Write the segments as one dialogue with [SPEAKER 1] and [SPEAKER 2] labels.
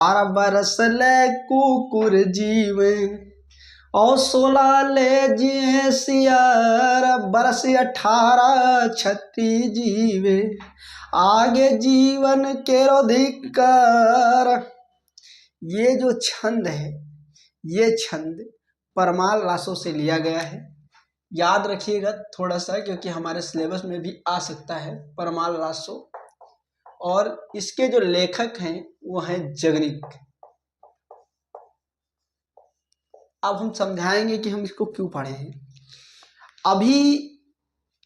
[SPEAKER 1] 12 बरस ले कुकुर जीवे और 16 ले जिए सियार बरस 18 छत्री जीवे आगे जीवन केरो धिक्कार। ये जो छंद है ये छंद परमाल रासों से लिया गया है। याद रखिएगा थोड़ा सा, क्योंकि हमारे सिलेबस में भी आ सकता है परमाल रासों। और इसके जो लेखक हैं वो हैं जगनिक। अब हम समझाएंगे कि हम इसको क्यों पढ़े हैं। अभी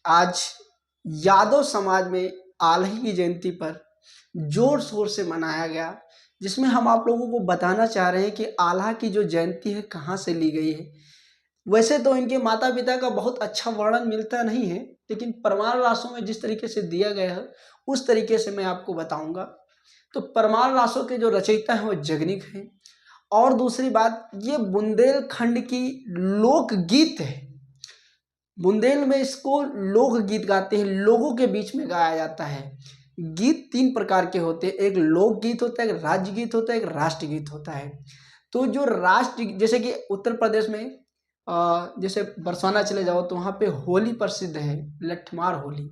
[SPEAKER 1] आज यादव समाज में आल्हा की जयंती पर जोर शोर से मनाया गया, जिसमें हम आप लोगों को बताना चाह रहे हैं कि आल्हा की जो जयंती है कहाँ से ली गई है। वैसे तो इनके माता पिता का बहुत अच्छा वर्णन मिलता नहीं है, लेकिन परमाल रासों में जिस तरीके से दिया गया है उस तरीके से मैं आपको बताऊंगा। तो परमाल रासों के जो रचयिता हैं वो जगनिक हैं। और दूसरी बात, ये बुंदेलखंड की लोकगीत है। बुंदेल में इसको लोकगीत गाते हैं, लोगों के बीच में गाया जाता है। गीत 3 प्रकार के होते हैं, एक लोकगीत होता है, एक राज्य गीत होता है, एक राष्ट्रगीत होता है। तो जो राष्ट्र, जैसे कि उत्तर प्रदेश में जैसे बरसाना चले जाओ तो वहाँ पे होली प्रसिद्ध है, लठमार होली।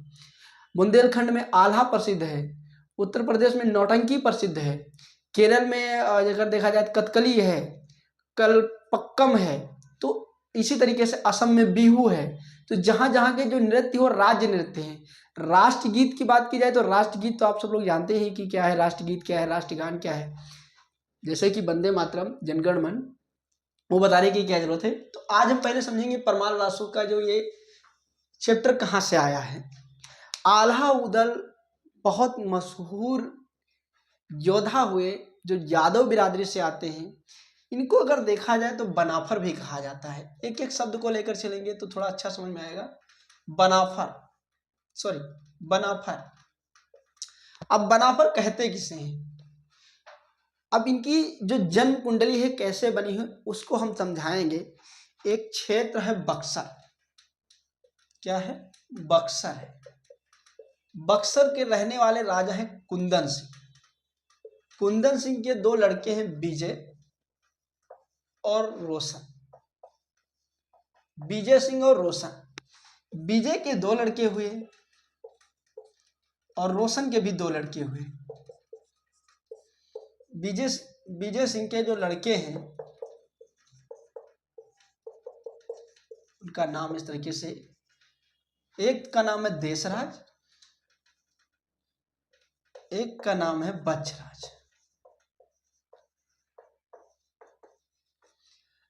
[SPEAKER 1] बुंदेलखंड में आल्हा प्रसिद्ध है। उत्तर प्रदेश में नौटंकी प्रसिद्ध है। केरल में अगर देखा जाए कथकली है, कलपक्कम है। तो इसी तरीके से असम में बिहू है। तो जहाँ जहाँ के जो नृत्य हो राज्य नृत्य हैं। राष्ट्रगीत की बात की जाए तो राष्ट्रगीत तो आप सब लोग जानते हैं कि क्या है, राष्ट्रगीत क्या है, राष्ट्रगान क्या है। जैसे कि वंदे मातरम, जनगण मन, वो बताने की क्या जरूरत है। तो आज हम पहले समझेंगे परमाल रासों का जो ये चैप्टर कहाँ से आया है। आल्हा उदल बहुत मशहूर योद्धा हुए जो यादव बिरादरी से आते हैं। इनको अगर देखा जाए तो बनाफर भी कहा जाता है। एक एक शब्द को लेकर चलेंगे तो थोड़ा अच्छा समझ में आएगा। बनाफर। अब बनाफर कहते किसे हैं। अब इनकी जो जन्म कुंडली है कैसे बनी है उसको हम समझाएंगे। एक क्षेत्र है बक्सर। क्या है? बक्सर है। बक्सर के रहने वाले राजा हैं कुंदन सिंह। कुंदन सिंह के 2 लड़के हैं, विजय और रोशन। विजय सिंह और रोशन। विजय के 2 लड़के हुए और रोशन के भी 2 लड़के हुए। विजय सिंह के जो लड़के हैं उनका नाम इस तरीके से, एक का नाम है देशराज, एक का नाम है बच्छराज।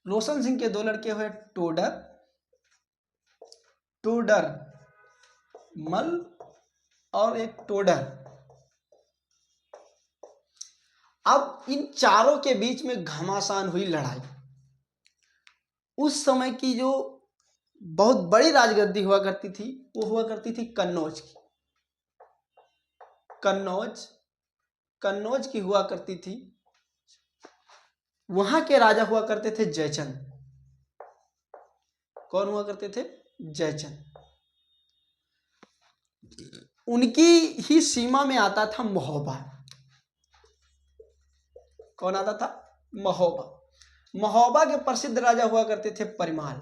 [SPEAKER 1] रोशन सिंह के 2 लड़के हुए टोडर मल और एक टोडर। अब इन चारों के बीच में घमासान हुई लड़ाई। उस समय की जो बहुत बड़ी राजगद्दी हुआ करती थी वो हुआ करती थी कन्नौज की। कन्नौज की हुआ करती थी। वहां के राजा हुआ करते थे जयचंद। कौन हुआ करते थे? जयचंद। उनकी ही सीमा में आता था महोबा। कौन आता था? महोबा। महोबा के प्रसिद्ध राजा हुआ करते थे परिमाल।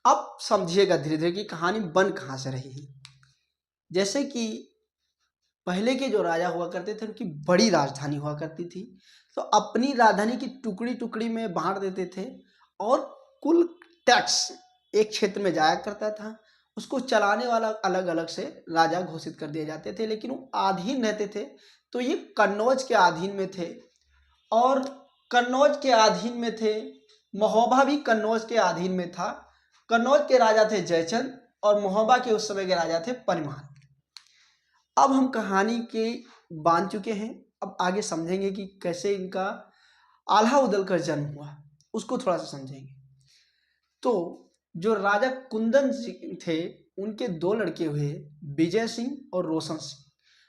[SPEAKER 1] अब समझिएगा धीरे धीरे कि कहानी बन कहां से रही है। जैसे कि पहले के जो राजा हुआ करते थे उनकी बड़ी राजधानी हुआ करती थी, तो अपनी राजधानी की टुकड़ी टुकड़ी में बांट देते थे और कुल टैक्स एक क्षेत्र में जाया करता था। उसको चलाने वाला अलग अलग से राजा घोषित कर दिए जाते थे, लेकिन वो अधीन रहते थे। तो ये कन्नौज के अधीन में थे और कन्नौज के अधीन में थे। महोबा भी कन्नौज के अधीन में था। कन्नौज के राजा थे जयचंद और महोबा के उस समय के राजा थे परिमाल। अब हम कहानी के बांध चुके हैं। अब आगे समझेंगे कि कैसे इनका आल्हा उदल का जन्म हुआ, उसको थोड़ा सा समझेंगे। तो जो राजा कुंदन सिंह थे उनके 2 लड़के हुए, विजय सिंह और रोशन सिंह।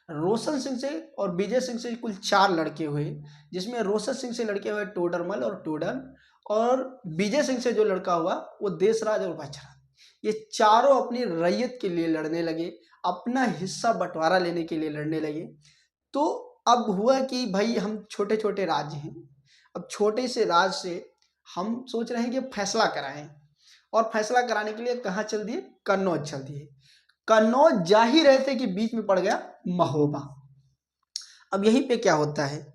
[SPEAKER 1] रोशन सिंह से और विजय सिंह से कुल 4 लड़के हुए, जिसमें रोशन सिंह से लड़के हुए टोडरमल और टोडर, और विजय सिंह से जो लड़का हुआ वो देशराज और बच्छराज। ये चारों अपनी रैयत के लिए लड़ने लगे, अपना हिस्सा बंटवारा लेने के लिए लड़ने लगे। तो अब हुआ कि भाई हम छोटे छोटे राज्य हैं, अब छोटे से राज्य से हम सोच रहे हैं कि फैसला कराएं, और फैसला कराने के लिए कहाँ चल दिए, कन्नौज चल दिए। कन्नौज जा ही रहे थे कि बीच में पड़ गया महोबा। अब यहीं पे क्या होता है,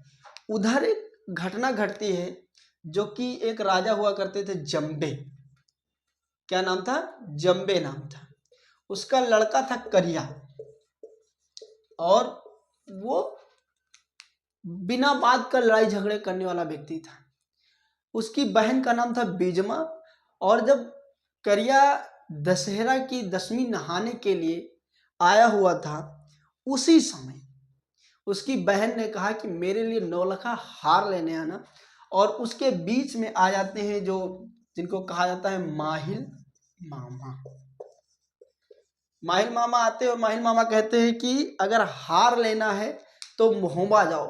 [SPEAKER 1] उधर एक घटना घटती है, जो कि एक राजा हुआ करते थे जम्बे। क्या नाम था, जम्बे नाम था। उसका लड़का था करिया, और वो बिना बात का लड़ाई झगड़े करने वाला व्यक्ति था। उसकी बहन का नाम था बीजमा, और जब करिया दशहरा की दशमी नहाने के लिए आया हुआ था, उसी समय उसकी बहन ने कहा कि मेरे लिए नौलखा हार लेने आना। और उसके बीच में आ जाते हैं जो, जिनको कहा जाता है माहिल मामा। माहिल मामा आते हैं और माहिल मामा कहते हैं कि अगर हार लेना है तो महोबा जाओ,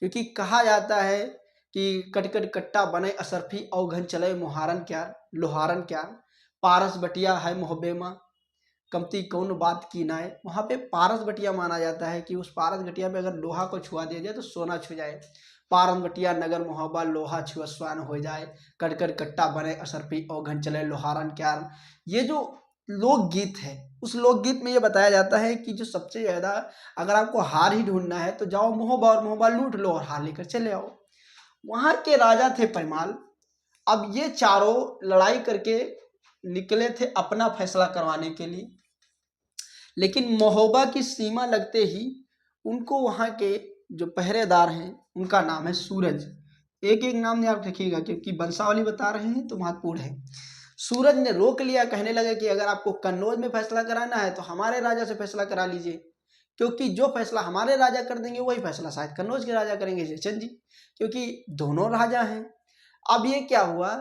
[SPEAKER 1] क्योंकि कहा जाता है कि कट कट कट्टा बने असरफी औघन चले मुहारन क्या लोहारन क्या, पारस बटिया है मोहबे माँ कमती कौन बात की ना है। वहाँ पे पारस बटिया माना जाता है कि उस पारस बटिया पे अगर लोहा को छुआ दिया जाए तो सोना छू जाए। पारस बटिया नगर मोहब्बा लोहा छुआ स्वान हो जाए, कट कट कट्टा बने असरफी औघन चले लोहारन क्या। ये जो लोकगीत है, उस लोकगीत में ये बताया जाता है कि जो सबसे ज़्यादा, अगर आपको हार ही ढूंढना है तो जाओ महोबा, और महोबा लूट लो और हार लेकर चले आओ। वहाँ के राजा थे परमाल। अब ये चारों लड़ाई करके निकले थे अपना फैसला करवाने के लिए, लेकिन महोबा की सीमा लगते ही उनको वहाँ के जो पहरेदार हैं, उनका नाम है सूरज। एक एक नाम याद रखिएगा, क्योंकि वंशावली बता रहे हैं तो महत्वपूर्ण है। सूरज ने रोक लिया, कहने लगे कि अगर आपको कन्नौज में फैसला कराना है तो हमारे राजा से फैसला करा लीजिए, क्योंकि जो फैसला हमारे राजा कर देंगे वही फैसला शायद कन्नौज के राजा करेंगे जयचंद जी, क्योंकि दोनों राजा हैं। अब ये क्या हुआ,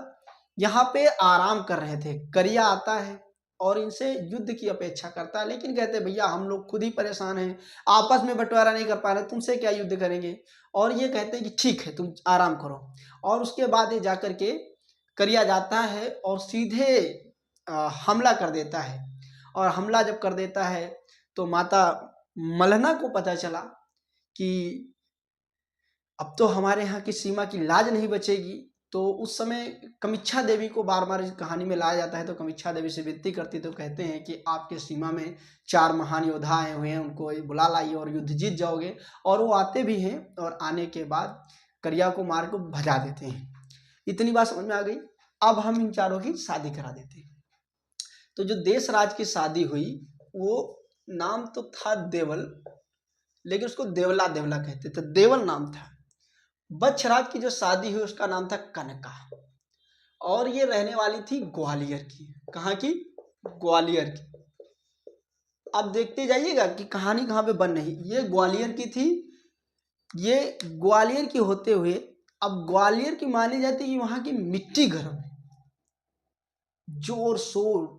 [SPEAKER 1] यहाँ पे आराम कर रहे थे, करिया आता है और इनसे युद्ध की अपेक्षा करता है, लेकिन कहते भैया हम लोग खुद ही परेशान हैं, आपस में बंटवारा नहीं कर पा रहे, तुमसे क्या युद्ध करेंगे। और ये कहते हैं कि ठीक है तुम आराम करो। और उसके बाद ये जाकर के करिया जाता है और सीधे हमला कर देता है। और हमला जब कर देता है तो माता मलहना को पता चला कि अब तो हमारे यहाँ की सीमा की लाज नहीं बचेगी। तो उस समय कमिच्छा देवी को बार बार इस कहानी में लाया जाता है, तो कमिच्छा देवी से विनती करती, तो कहते हैं कि आपके सीमा में 4 महान योद्धा आए हुए हैं, उनको बुला लाइए और युद्ध जीत जाओगे। और वो आते भी हैं, और आने के बाद करिया को मार को भजा देते हैं। इतनी बात समझ में आ गई। अब हम इन चारों की शादी करा देते हैं। तो जो देश राज की शादी हुई, वो नाम तो था देवल, लेकिन उसको देवला देवला कहते थे, देवल नाम था। बच्छराज की जो शादी हुई उसका नाम था कनका, और ये रहने वाली थी ग्वालियर की। कहाँ की, ग्वालियर की। अब देखते जाइएगा कि कहानी कहाँ पे बन रही। ये ग्वालियर की थी, ये ग्वालियर की होते हुए, अब ग्वालियर की मानी जाती है कि वहाँ की मिट्टी गर्म है, जोर शोर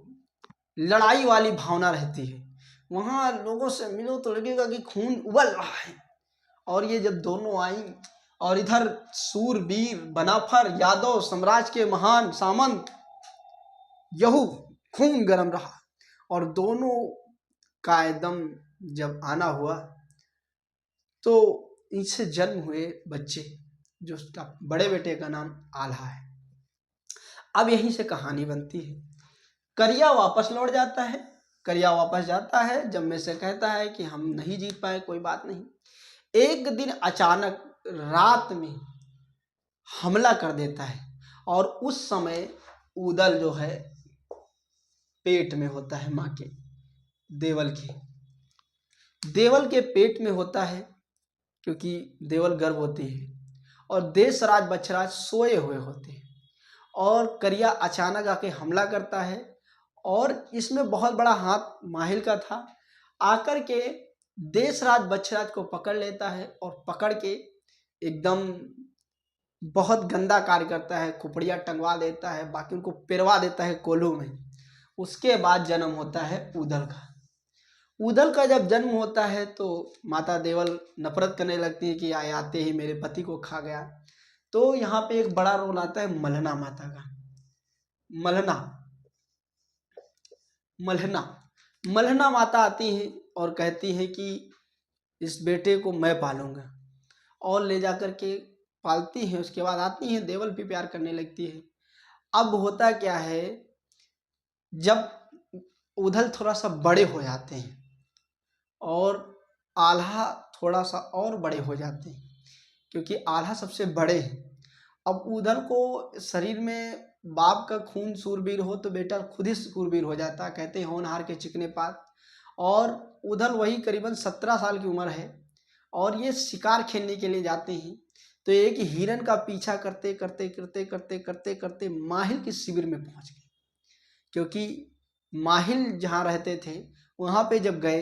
[SPEAKER 1] लड़ाई वाली भावना रहती है। वहाँ लोगों से मिलो तो लगेगा कि खून उबल रहा है। और ये जब दोनों आई, और इधर सूरवीर बनाफर यादव साम्राज्य के महान सामंत, यहू खून गर्म रहा। और दोनों का एकदम जब आना हुआ तो इनसे जन्म हुए बच्चे, जो उसका बड़े बेटे का नाम आल्हा है। अब यहीं से कहानी बनती है। करिया वापस लौट जाता है, करिया वापस जाता है, जम्मे से कहता है कि हम नहीं जीत पाए, कोई बात नहीं। एक दिन अचानक रात में हमला कर देता है, और उस समय उदल जो है पेट में होता है माँ के, देवल के पेट में होता है, क्योंकि देवल गर्भवती है, और देशराज बछराज सोए हुए होते हैं। और करिया अचानक आके हमला करता है, और इसमें बहुत बड़ा हाथ माहिल का था। आकर के देशराज बछराज को पकड़ लेता है, और पकड़ के एकदम बहुत गंदा कार्य करता है, खुपड़िया टंगवा देता है, बाकी उनको पिरवा देता है कोल्हू में। उसके बाद जन्म होता है उदल का। उदल का जब जन्म होता है तो माता देवल नफरत करने लगती है कि आते ही मेरे पति को खा गया। तो यहाँ पे एक बड़ा रोल आता है मलहना माता का। मलहना मलहना मलहना माता आती हैं और कहती हैं कि इस बेटे को मैं पालूंगा, और ले जा कर के पालती हैं। उसके बाद आती हैं, देवल पे प्यार करने लगती है। अब होता क्या है, जब उधल थोड़ा सा बड़े हो जाते हैं और आल्हा थोड़ा सा और बड़े हो जाते हैं, क्योंकि आल्हा सबसे बड़े हैं। अब उधल को शरीर में बाप का खून सूरबीर हो तो बेटा खुद ही सूरबीर हो जाता है, कहते हैं होनहार के चिकने पात। और उधल वही करीबन 17 साल की उम्र है और ये शिकार खेलने के लिए जाते हैं। तो एक हिरन का पीछा करते करते करते करते करते करते माहिल के शिविर में पहुंच गए, क्योंकि माहिल जहाँ रहते थे वहाँ पे जब गए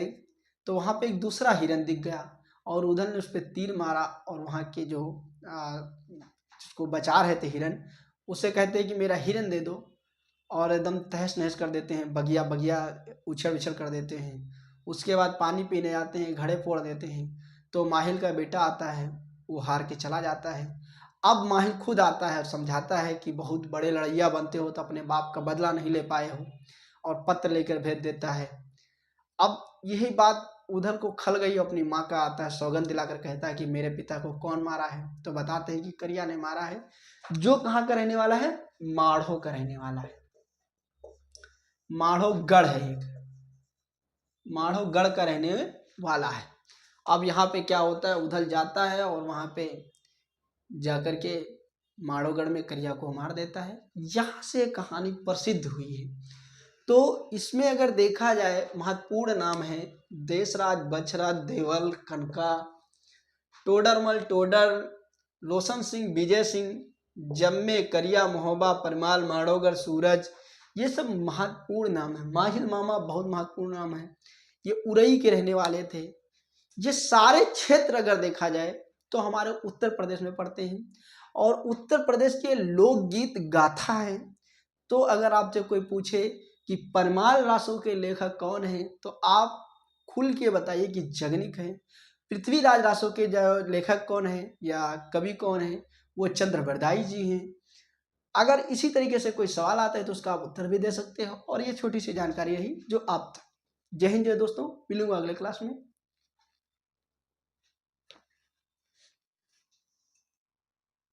[SPEAKER 1] तो वहाँ पे एक दूसरा हिरन दिख गया और उधल ने उस पर तीर मारा, और वहाँ के जो जिसको बचा रहे थे हिरन, उसे कहते हैं कि मेरा हिरन दे दो, और एकदम तहस नहस कर देते हैं, बगिया बगिया उछल उछल कर देते हैं। उसके बाद पानी पीने आते हैं, घड़े फोड़ देते हैं। तो माहिल का बेटा आता है, वो हार के चला जाता है। अब माहिल खुद आता है और समझाता है कि बहुत बड़े लड़ैया बनते हो तो अपने बाप का बदला नहीं ले पाए हो, और पत्र लेकर भेज देता है। अब यही बात उधर को खल गई, अपनी माँ का आता है, सौगंध दिलाकर कहता है कि मेरे पिता को कौन मारा है। तो बताते हैं कि करिया ने मारा है, जो कहाँ का रहने वाला है, माढ़ो का रहने वाला है। माढ़ो गढ़ है, एक माढ़ो गढ़ का रहने वाला है। अब यहाँ पे क्या होता है, उधल जाता है और वहाँ पे जाकर के माढ़ोगढ़ में करिया को मार देता है। यहाँ से कहानी प्रसिद्ध हुई है। तो इसमें अगर देखा जाए, महत्वपूर्ण नाम है देशराज, बछराज, देवल, कनका, टोडरमल, टोडर, रोशन सिंह, विजय सिंह, जम्मे, करिया, मोहबा, परमाल, माढ़ोगढ़, सूरज, ये सब महत्वपूर्ण नाम है। माहिल मामा बहुत महत्वपूर्ण नाम है, ये उरई के रहने वाले थे। ये सारे क्षेत्र अगर देखा जाए तो हमारे उत्तर प्रदेश में पड़ते हैं, और उत्तर प्रदेश के लोकगीत गाथा है। तो अगर आपसे कोई पूछे कि परमाल रासों के लेखक कौन है, तो आप खुल के बताइए कि जगनिक है। पृथ्वीराज रासों के जो लेखक कौन है या कवि कौन है, वो चंद्र बरदाई जी हैं। अगर इसी तरीके से कोई सवाल आता है तो उसका आप उत्तर भी दे सकते हो। और ये छोटी सी जानकारी रही जो आप तक। जय हिंद, जय दोस्तों, मिलूंगा अगले क्लास में।